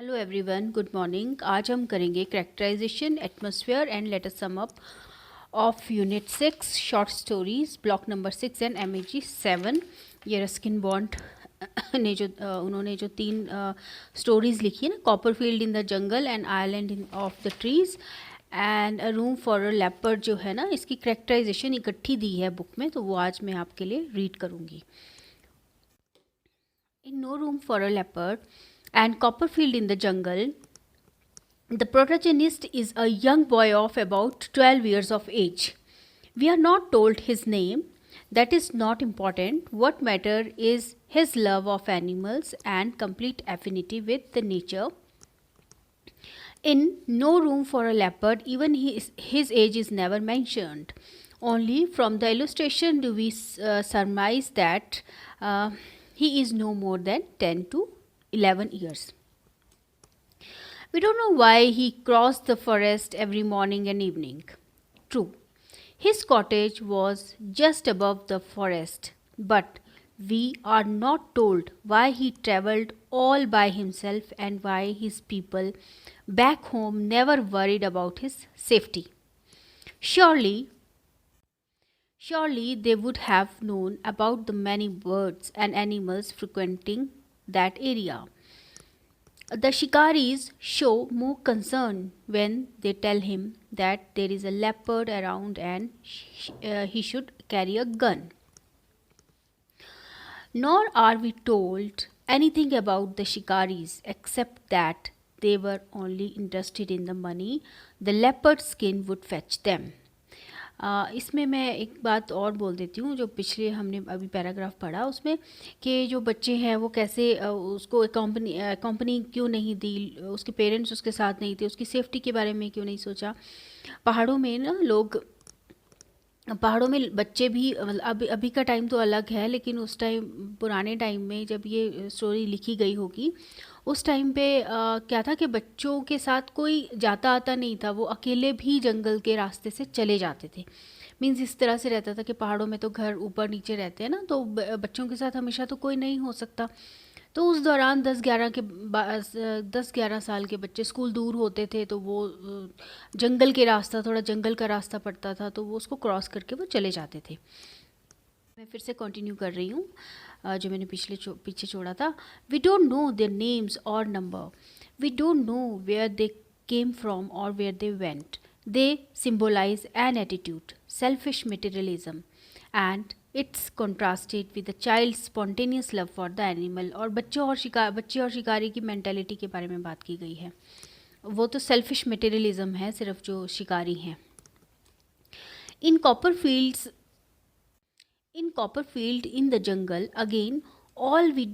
Hello everyone, good morning. आज हम करेंगे characterisation, atmosphere and let us sum up of unit 6 short stories, block number 6 and MAG 7। ये Ruskin bond ने जो उन्होंने जो तीन स्टोरीज लिखी है ना, Copperfield in the jungle and island in of the trees and a room for a leopard, जो है ना, इसकी कैरेक्टराइजेशन इकट्ठी दी है बुक में, तो वो आज मैं आपके लिए रीड करूँगी। In No Room for a Leopard and Copperfield in the Jungle, the protagonist is a young boy of about 12 years of age. We are not told his name. That is not important. What matters is his love of animals and complete affinity with the nature. In No Room for a Leopard, even his age is never mentioned. Only from the illustration do we surmise that he is no more than 10 to 11 years. We don't know why he crossed the forest every morning and evening. True, his cottage was just above the forest, but we are not told why he travelled all by himself and why his people back home never worried about his safety. Surely, surely they would have known about the many birds and animals frequenting that area. The shikaris show more concern when they tell him that there is a leopard around and he should carry a gun. Nor are we told anything about the shikaris except that they were only interested in the money the leopard skin would fetch them. इसमें मैं एक बात और बोल देती हूँ, जो पिछले हमने अभी पैराग्राफ पढ़ा उसमें, कि जो बच्चे हैं वो कैसे उसको कंपनी क्यों नहीं दी, उसके पेरेंट्स उसके साथ नहीं थे, उसकी सेफ्टी के बारे में क्यों नहीं सोचा। पहाड़ों में ना लोग, पहाड़ों में बच्चे भी, मतलब अभी का टाइम तो अलग है, लेकिन उस टाइम, पुराने टाइम में जब ये स्टोरी लिखी गई होगी, उस टाइम पे क्या था कि बच्चों के साथ कोई जाता आता नहीं था, वो अकेले भी जंगल के रास्ते से चले जाते थे। मीन्स इस तरह से रहता था कि पहाड़ों में तो घर ऊपर नीचे रहते हैं ना, तो बच्चों के साथ हमेशा तो कोई नहीं हो सकता। तो उस दौरान 10-11 साल के बच्चे, स्कूल दूर होते थे तो वो जंगल के रास्ता, थोड़ा जंगल का रास्ता पड़ता था, तो वो उसको क्रॉस करके वो चले जाते थे। मैं फिर से कंटिन्यू कर रही हूँ जो मैंने पीछे छोड़ा था। We don't know their names or number, we don't know where they came from or where they went. They symbolize an attitude, selfish materialism, and it's contrasted with the child's spontaneous love for the animal. और बच्चे और शिकारी की mentality के बारे में बात की गई है। वो तो सेल्फिश मटेरियलिज्म है सिर्फ जो शिकारी हैं। In Copperfield in the jungle, again, all we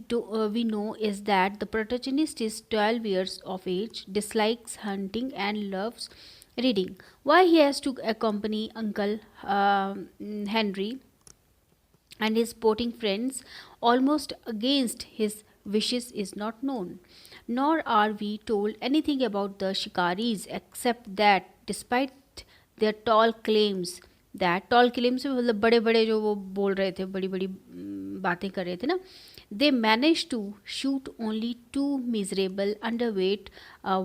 know is that the protagonist is 12 years of age, dislikes hunting and loves reading. Why he has to accompany Uncle Henry and his sporting friends almost against his wishes is not known. Nor are we told anything about the shikaris except that despite their tall claims, से मतलब बड़े बड़े जो वो बोल रहे थे, बड़ी बड़ी बातें कर रहे थे ना, they managed to shoot only 2 miserable underweight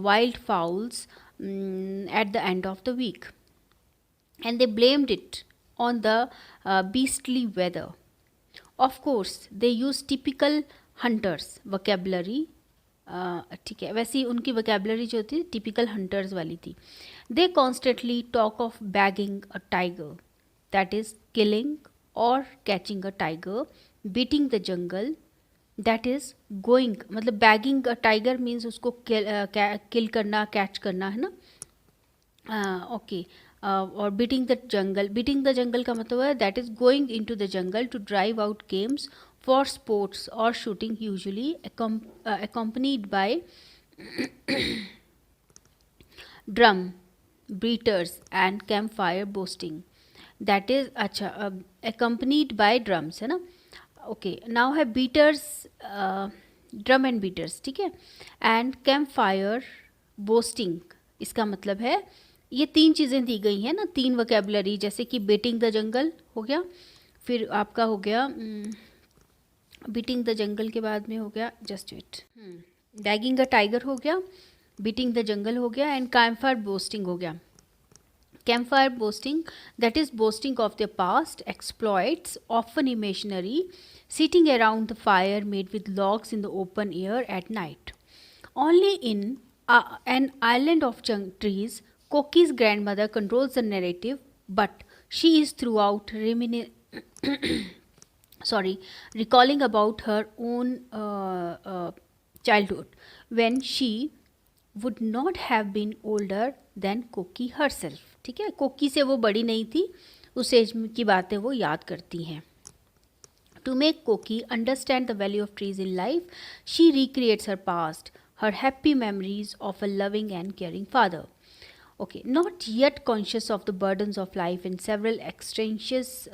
wild fowls at the end of the week, and they blamed it on the beastly weather. Of course, they used typical hunters vocabulary. ठीक है, वैसे ही उनकी वोकेबलरी जो थी typical hunters वाली थी. They constantly talk of bagging a tiger, that is killing और catching a tiger, beating the jungle, that is going, मतलब बैगिंग अ टाइगर मीन्स उसको किल करना, कैच करना, है ना, ओके. और बीटिंग द जंगल का मतलब है that is going into the jungle to drive out games for sports or shooting, usually accompanied by drum beaters and campfire boasting. That is अच्छा, accompanied by drums, है ना. Okay, now है beaters, drum and beaters, ठीक है, and camp fire boasting. इसका मतलब है ये 3 चीज़ें दी गई हैं ना, 3 वोकेबलरी, जैसे कि बीटिंग द जंगल हो गया, फिर आपका हो गया बीटिंग द जंगल के बाद में हो गया, जस्ट वेट, डैगिंग अ टाइगर हो गया, बीटिंग द जंगल हो गया, एंड कैंपफायर बोस्टिंग हो गया. Campfire boasting, that is boasting of their past exploits, often imaginary, sitting around the fire made with logs in the open air at night. Only in an island of trees, Koki's grandmother controls the narrative, but she is throughout sorry, recalling about her own childhood when she would not have been older than कोकी herself. ठीक है, कोकी से वो बड़ी नहीं थी, उस एज की बातें वो याद करती हैं. To make Koki understand the value of trees in life, she recreates her past, her happy memories of a loving and caring father. Okay, not yet conscious of the burdens of life and several extraneous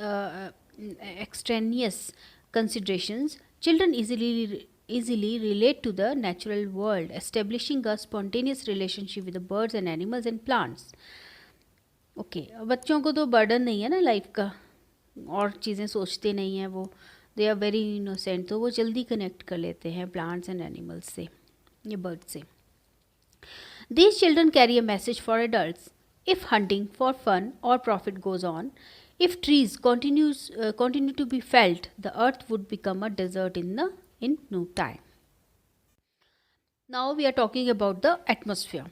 considerations, children easily relate to the natural world, establishing a spontaneous relationship with the birds and animals and plants. Okay बच्चों को तो burden नहीं है ना life का, और चीज़ें सोचते नहीं हैं वो, दे आर वेरी इनोसेंट, तो वो जल्दी कनेक्ट कर लेते हैं प्लांट्स एंड एनिमल्स से, ये बर्ड से. These children carry a message for adults. If hunting for fun or profit goes on, if trees continue to be felled, the earth would become a desert in no time. Now we are talking about the atmosphere.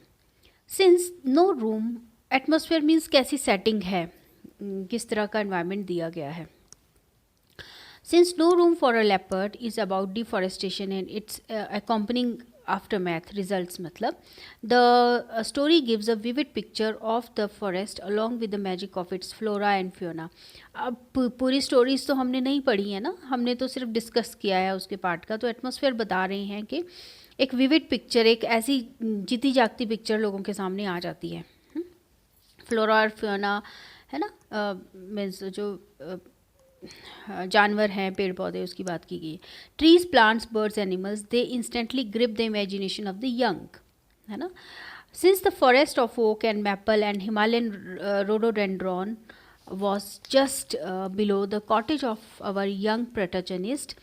Since no room, atmosphere means कैसी setting है, किस तरह का environment दिया गया है. Since no room for a leopard is about deforestation and its accompanying aftermath results, मतलब the story gives a vivid picture of the forest along with the magic of its flora and fauna. अब पूरी stories तो हमने नहीं पढ़ी है ना, हमने तो सिर्फ डिस्कस किया है उसके पार्ट का. तो एटमॉस्फेयर बता रहे हैं कि एक विविड पिक्चर, एक ऐसी जीती जागती पिक्चर लोगों के सामने आ जाती है. फ्लोरा और फ्योना है ना, मीन्स जो जानवर हैं, पेड़ पौधे, उसकी बात की गई. Trees, plants, birds, animals, they instantly grip the imagination of the young, है ना. Since the forest of oak and maple and Himalayan rhododendron was just below the cottage of our young protagonist,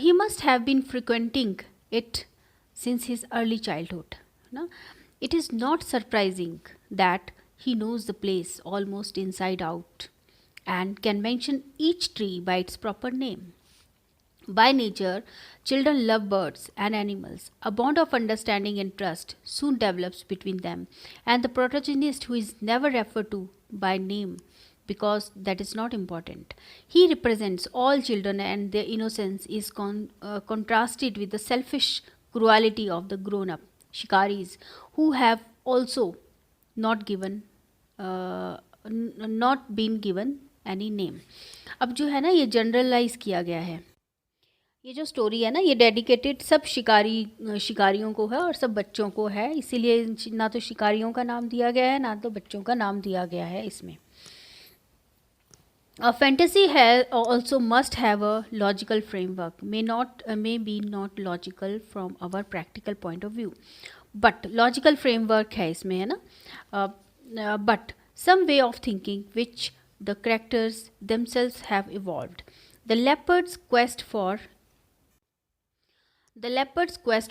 he must have been frequenting it since his early childhood. No? It is not surprising that he knows the place almost inside out and can mention each tree by its proper name. By nature, children love birds and animals. A bond of understanding and trust soon develops between them, and the protagonist, who is never referred to by name because that is not important, he represents all children, and their innocence is contrasted with the selfish cruelty of the grown up shikaris who have also not given not been given any name. अब जो है ना, ये generalise किया गया है. ये जो स्टोरी है ना, ये डेडिकेटेड सब शिकारियों को है और सब बच्चों को है, इसीलिए ना तो शिकारियों का नाम दिया गया है ना तो बच्चों का नाम दिया गया है इसमें. A fantasy also must have a logical framework, may be not logical from our practical point of view, but logical framework है इसमें, है ना. But some way of thinking which the characters themselves have evolved. The leopard's quest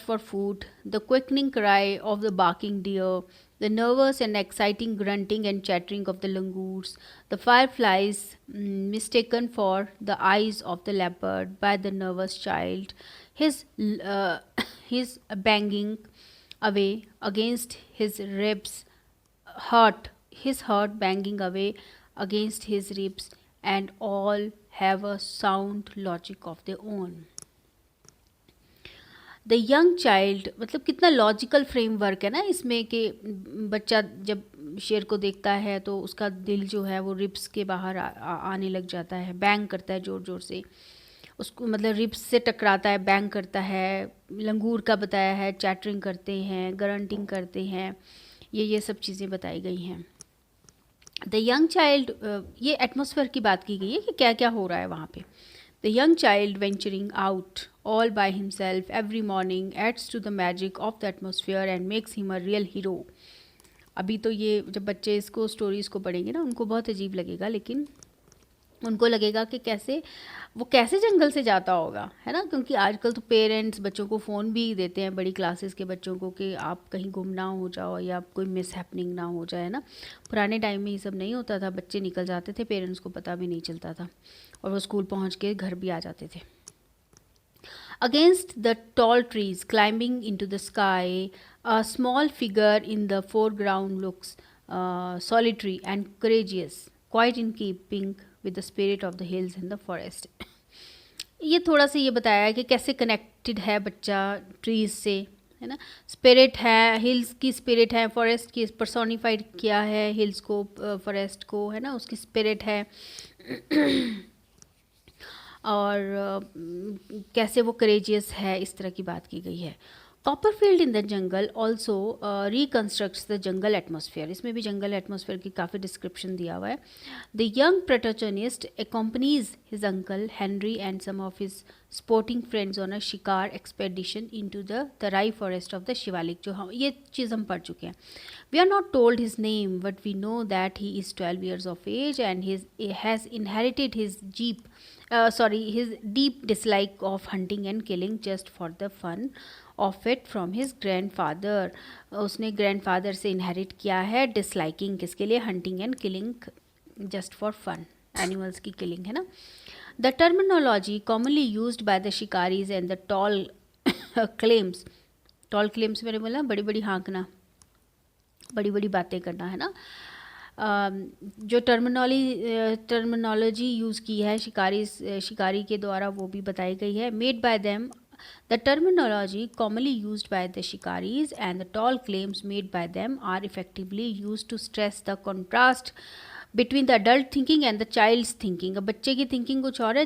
for food, the quickening cry of the barking deer, the nervous and exciting grunting and chattering of the langurs, the fireflies mistaken for the eyes of the leopard by the nervous child, his his banging away against his ribs, his heart banging away against his ribs, and all have a sound logic of their own. The young child, मतलब कितना logical framework है ना इसमें कि बच्चा जब शेर को देखता है तो उसका दिल जो है वो रिब्स के बाहर आने लग जाता है, बैंग करता है ज़ोर ज़ोर से, उसको मतलब रिब्स से टकराता है, बैंग करता है. लंगूर का बताया है, चैटरिंग करते हैं, ग्रंटिंग करते हैं, ये सब चीज़ें बताई गई हैं. द यंग चाइल्ड, ये एटमॉस्फेयर की बात की गई है कि क्या क्या हो रहा है वहाँ पे. The young child venturing out all by himself every morning adds to the magic of the atmosphere and makes him a real hero. अभी तो ये जब बच्चे इसको स्टोरीज़ को पढ़ेंगे ना उनको बहुत अजीब लगेगा, लेकिन उनको लगेगा कि कैसे जंगल से जाता होगा, है ना, क्योंकि आजकल तो पेरेंट्स बच्चों को फ़ोन भी देते हैं, बड़ी क्लासेस के बच्चों को, कि आप कहीं गुम ना हो जाओ या कोई मिस हैपनिंग ना हो जाए ना। पुराने टाइम में ये सब नहीं होता था, बच्चे निकल जाते थे, पेरेंट्स को पता भी नहीं चलता था और वो स्कूल पहुंच के घर भी आ जाते थे। Against the tall trees climbing into the sky, a small figure in the foreground looks solitary and courageous, quite in keeping with the spirit of the hills and the forest. ये थोड़ा सा ये बताया है कि कैसे कनेक्टेड है बच्चा ट्रीज से, है ना। स्पिरिट है, हिल्स की स्पिरिट है, फॉरेस्ट की पर्सोनिफाइड किया है, हिल्स को, फॉरेस्ट को, है ना, उसकी स्पिरिट है। और कैसे वो करेजियस है, इस तरह की बात की गई है। Copperfield in the jungle also reconstructs the jungle atmosphere, इसमें भी जंगल एटमोसफियर की काफ़ी डिस्क्रिप्शन दिया हुआ है। The young protagonist accompanies his uncle Henry and some of his sporting friends on a शिकार expedition into the Terai forest of the Shivalik, जो हम ये चीज़ हम पढ़ चुके हैं। We are not told his name, but we know that he is 12 years of age and has inherited his deep dislike of hunting and killing just for the fun of it from his grandfather. उसने grandfather से inherit किया है disliking, किसके लिए, hunting and killing just for fun, animals की killing, है ना। The terminology commonly used by the shikaris and the tall claims मैंने बोला बड़ी बड़ी हाँकना, बड़ी बड़ी बातें करना, है ना। जो टर्मिनोलॉजी यूज़ की है शिकारी के द्वारा, वो भी बताई गई है। Made by them, the terminology commonly used by the shikaris and the tall claims made by them are effectively use to stress the contrast between the adult thinking and the child's thinking. अब बच्चे की thinking कुछ और है,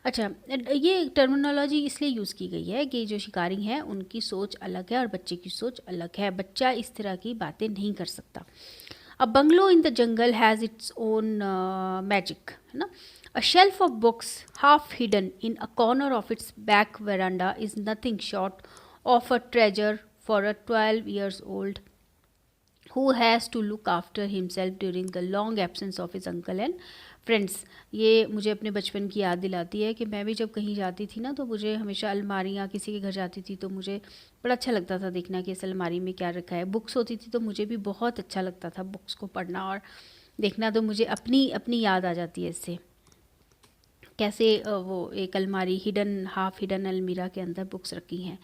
अच्छा, ये terminology इसलिए use की गई है कि जो शिकारी हैं उनकी सोच अलग है और बच्चे की सोच अलग है, बच्चा इस तरह की बातें नहीं कर सकता। A bungalow in the jungle has its own magic, है ना। A shelf of books half hidden in a corner of its back veranda is nothing short of a treasure for a 12 years old who has to look after himself during the long absence of his uncle and friends। ये मुझे अपने बचपन की याद दिलाती है कि मैं भी जब कहीं जाती थी ना, तो मुझे हमेशा अलमारियाँ, किसी के घर जाती थी तो मुझे बड़ा अच्छा लगता था देखना कि इस अलमारी में क्या रखा है। बुक्स होती थी तो मुझे भी बहुत अच्छा लगता था बुक्स को पढ़ना और देखना, तो मुझे अपनी अपनी याद आ जाती है इससे, कैसे वो एक अलमारी हाफ हिडन अलमीरा के अंदर बुक्स रखी हैं।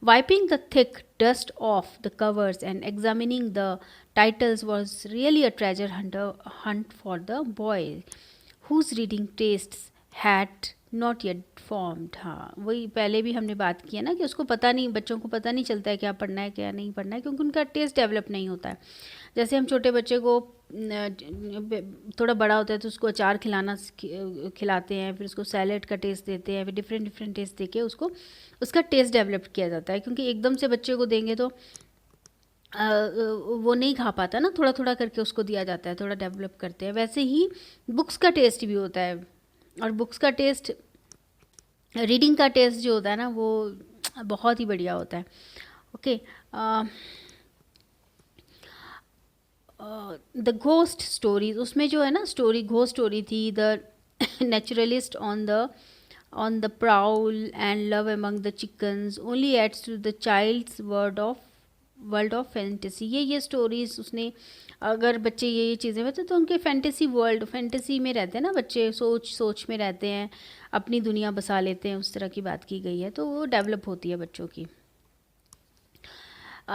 Wiping the thick dust off the covers and examining the titles was really a treasure hunt for the boy whose reading tastes had not yet formed। हाँ, वही पहले भी हमने बात की है ना कि उसको पता नहीं, बच्चों को पता नहीं चलता है क्या पढ़ना है क्या नहीं पढ़ना है, क्योंकि उनका टेस्ट डेवलप नहीं होता है। जैसे हम छोटे बच्चे को थोड़ा बड़ा होता है तो उसको अचार खिलाते हैं, फिर उसको सैलेड का टेस्ट देते हैं, फिर डिफरेंट टेस्ट देके उसको उसका टेस्ट डेवलप किया जाता है, क्योंकि एकदम से बच्चे को देंगे तो वो नहीं खा पाता ना, थोड़ा थोड़ा करके उसको दिया जाता है, थोड़ा डेवलप करते हैं। वैसे ही बुक्स का टेस्ट भी होता है, और बुक्स का टेस्ट, रीडिंग का टेस्ट जो होता है ना, वो बहुत ही बढ़िया होता है। ओके, द घोस्ट स्टोरीज, उसमें जो है ना स्टोरी, घोस्ट स्टोरी थी, the naturalist on the prowl and love among the chickens only adds to the child's world of fantasy। ये स्टोरीज उसने, अगर बच्चे ये चीज़ें बताते तो उनके फैंटेसी में रहते हैं ना बच्चे, सोच में रहते हैं, अपनी दुनिया बसा लेते हैं, उस तरह की बात की गई है, तो वो डेवलप होती है बच्चों की।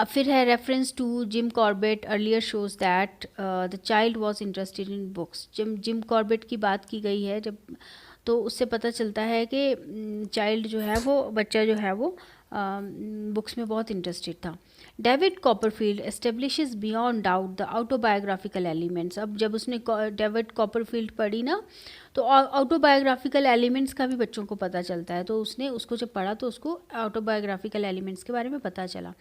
फिर है reference to Jim Corbett earlier shows that the child was interested in books. जब जिम कॉर्बेट की बात की गई है जब, तो उससे पता चलता है कि चाइल्ड जो है वो, बच्चा जो है वो बुक्स में बहुत इंटरेस्टेड था। David Copperfield establishes beyond doubt the autobiographical elements. अब जब उसने डेविड कॉपरफील्ड पढ़ी ना, तो ऑटोबायोग्राफिकल एलिमेंट्स का भी बच्चों को पता चलता है, तो उसने उसको जब पढ़ा तो उसको ऑटोबायोग्राफिकल एलिमेंट्स के बारे में पता चला।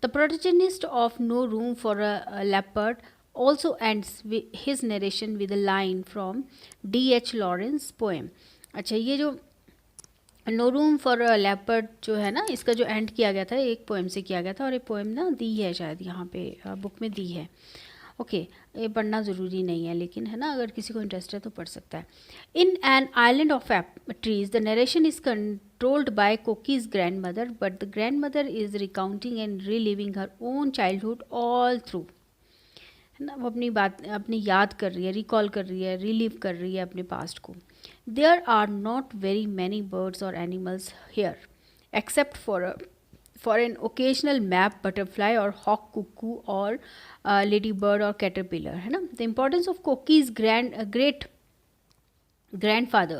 The protagonist of No room for a Leopard also ends his narration with a line from D.H. Lawrence poem। अच्छा, ये जो no room for a leopard जो है ना, इसका जो एंड किया गया था एक पोएम से किया गया था, और एक पोएम ना दी है शायद यहाँ पे बुक में दी है। ओके, ये पढ़ना ज़रूरी नहीं है लेकिन, है ना, अगर किसी को इंटरेस्ट है तो पढ़ सकता है. In An Island of Trees the narration is controlled by Koki's grandmother, but the grandmother is recounting and reliving her own childhood all through. है ना, वो अपनी बात अपनी याद कर रही है, रिकॉल कर रही है, रिलीव कर रही है अपने पास्ट को. There are not very many birds or animals here except for an occasional map butterfly or hawk cuckoo or ladybird or caterpillar, है ना. The importance of Koki's great grandfather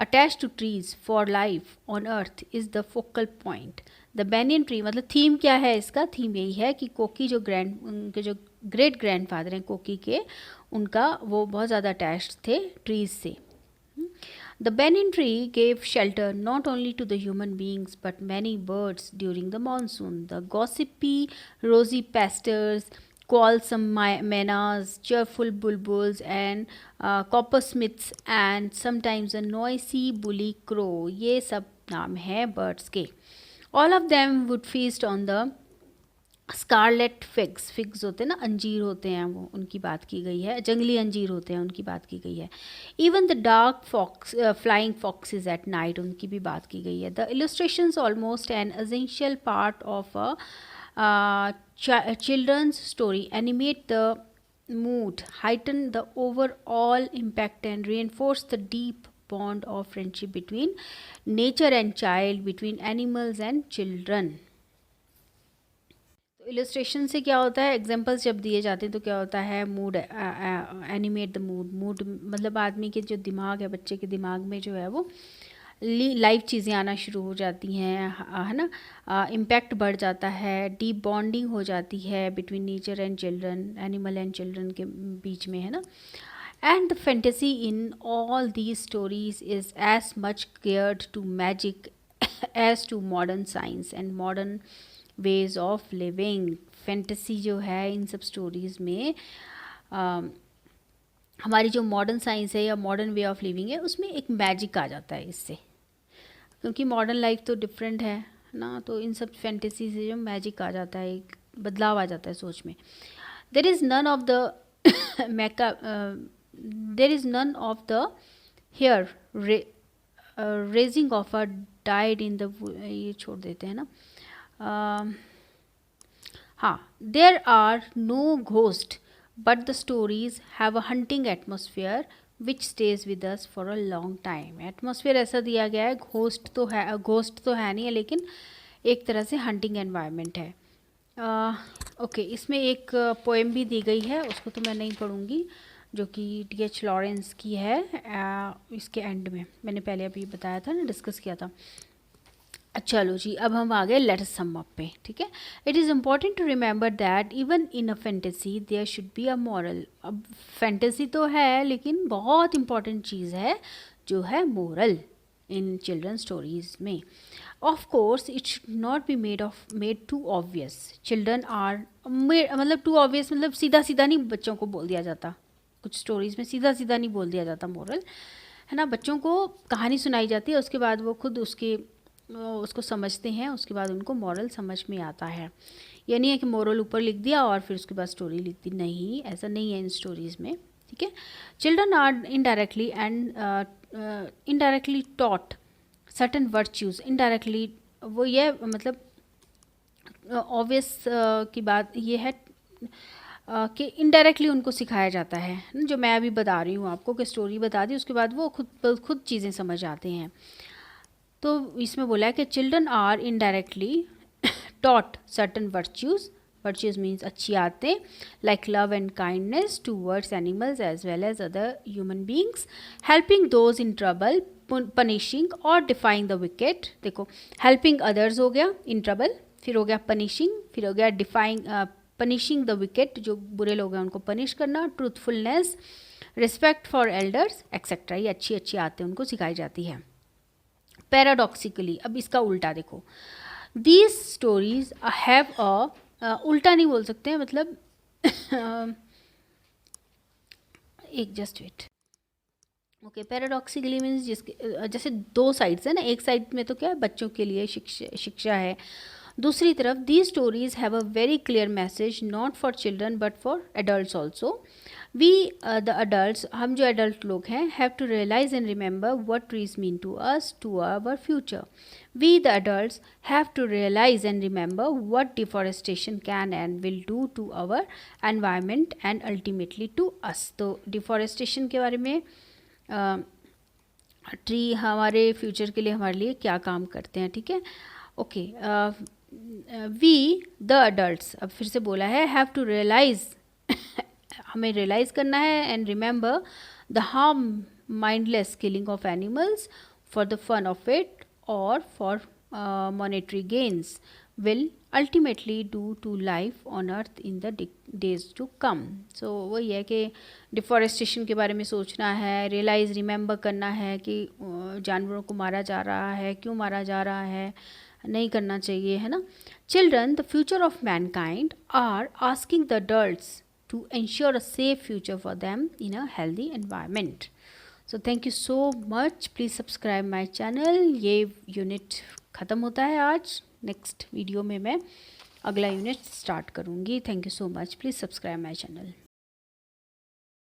attached to trees for life on earth is the focal point. The banyan tree, मतलब theme क्या है इसका? Theme यही है कि कोकी जो उनके जो ग्रेट ग्रैंडफादर हैं कोकी के, उनका वो बहुत ज़्यादा अटैच्ड थे ट्रीज से. The banyan tree gave shelter not only to the human beings but many birds during the monsoon. The gossipy rosy pastors, quarrelsome manas, cheerful bulbuls, and coppersmiths, and sometimes a noisy bully crow. ये सब नाम है birds के. All of them would feast on the scarlet figs होते हैं ना, अंजीर होते हैं, वो उनकी बात की गई है. जंगली अंजीर होते हैं, उनकी बात की गई है. Even the dark fox flying foxes at night, उनकी भी बात की गई है. The illustrations almost an essential part of a children's story animate the mood, heighten the overall impact, and reinforce the deep bond of friendship between nature and child, between animals and children. तो illustration से क्या होता है, examples जब दिए जाते हैं तो क्या होता है, मूड, एनिमेट द मूड मतलब आदमी के जो दिमाग है, बच्चे के दिमाग में जो है वो लाइव चीज़ें आना शुरू हो जाती हैं, है ना. इम्पैक्ट बढ़ जाता है, डीप बॉन्डिंग हो जाती है between nature and children, animal and children के बीच में, है ना. And the fantasy in all these stories is as much geared to magic as to modern science and modern ways of living. Fantasy जो है इन सब स्टोरीज़ में हमारी जो मॉडर्न साइंस है या मॉडर्न वे ऑफ लिविंग है, उसमें एक मैजिक आ जाता है इससे, क्योंकि मॉडर्न लाइफ तो डिफरेंट है ना. तो इन सब फैंटेसी से जो मैजिक आ जाता है, एक बदलाव आ जाता है सोच में. There is none of the mecca there is none of the hair raising of a died in the, ये छोड़ देते हैं ना. हाँ, there are no ghost but the stories have a haunting atmosphere which stage with us for a long time. Atmosphere ऐसा दिया गया है, घोस्ट तो है नहीं है, लेकिन एक तरह से हंटिंग एनवायरनमेंट है. ओके, इसमें एक पोएम भी दी गई है, उसको तो मैं नहीं पढ़ूंगी, जो कि टी.एच. लॉरेंस की है. इसके एंड में मैंने पहले अभी बताया था ना, डिस्कस किया था. चलो जी, अब हम आ गए लेट अस सम अप पे. ठीक है, it is important to remember that even in a fantasy there should be a moral. अब फैंटेसी तो है, लेकिन बहुत इंपॉर्टेंट चीज़ है जो है मोरल इन चिल्ड्रन स्टोरीज में. Of course it should not be made too obvious. Children are मतलब टू ऑब्वियस मतलब सीधा सीधा नहीं बच्चों को बोल दिया जाता, कुछ स्टोरीज में सीधा सीधा नहीं बोल दिया जाता मोरल, है ना. बच्चों को कहानी सुनाई जाती है, उसके बाद वो खुद उसको समझते हैं, उसके बाद उनको मॉरल समझ में आता है. ये नहीं है कि मॉरल ऊपर लिख दिया और फिर उसके बाद स्टोरी लिख दी, नहीं, ऐसा नहीं है इन स्टोरीज़ में. ठीक है, children are indirectly taught certain virtues. Indirectly वो ये मतलब ऑब्वियस की बात ये है कि इनडायरेक्टली उनको सिखाया जाता है, जो मैं अभी बता रही हूँ आपको, कि स्टोरी बता दी, उसके बाद वो खुद चीज़ें समझ आते हैं. तो इसमें बोला है कि children are indirectly taught certain virtues means अच्छी आदतें, like love and kindness towards animals as well as other human beings, helping those in trouble, punishing और डिफाइंग द विकेट. देखो, हेल्पिंग अदर्स हो गया इन ट्रबल, फिर हो गया punishing, फिर हो गया पनिशिंग द विकेट, जो बुरे लोग हैं उनको पनिश करना, truthfulness, respect for elders etcetera. ये अच्छी अच्छी आदतें उनको सिखाई जाती है. पैराडॉक्सिकली, अब इसका उल्टा देखो, दीज स्टोरीज हैव उल्टा नहीं बोल सकते, मतलब एक just wait. Okay, paradoxically means जैसे दो साइड्स है ना, एक साइड में तो क्या है, बच्चों के लिए शिक्षा है, दूसरी तरफ the stories have a very clear message not for children but for adult also. We the adult, हम जो एडल्ट लोग हैं, have to realise and remember what trees mean to us, to our future. We the adult have to realise and remember what deforestation can and will do to our environment and ultimately to us. तो deforestation के बारे में, tree हमारे future के लिए, हमारे लिए क्या काम करते हैं. ठीक है, ओके. वी द अडल्ट्स, अब फिर से बोला है, हैव टू रियलाइज हमें रियलाइज़ करना है, and remember the harm mindless killing of animals for the fun of it or for monetary gains will ultimately do to life on earth in the days to come. So वही है कि deforestation के बारे में सोचना है, realise remember करना है कि जानवरों को मारा जा रहा है, क्यों मारा जा रहा है, नहीं करना चाहिए, है ना. Children, the future of mankind, are asking the adults to ensure a safe future for them in a healthy environment. So thank you so much. Please subscribe my channel. ये यूनिट ख़त्म होता है आज. नेक्स्ट वीडियो में मैं अगला unit start करूँगी. Thank you so much. Please subscribe my channel.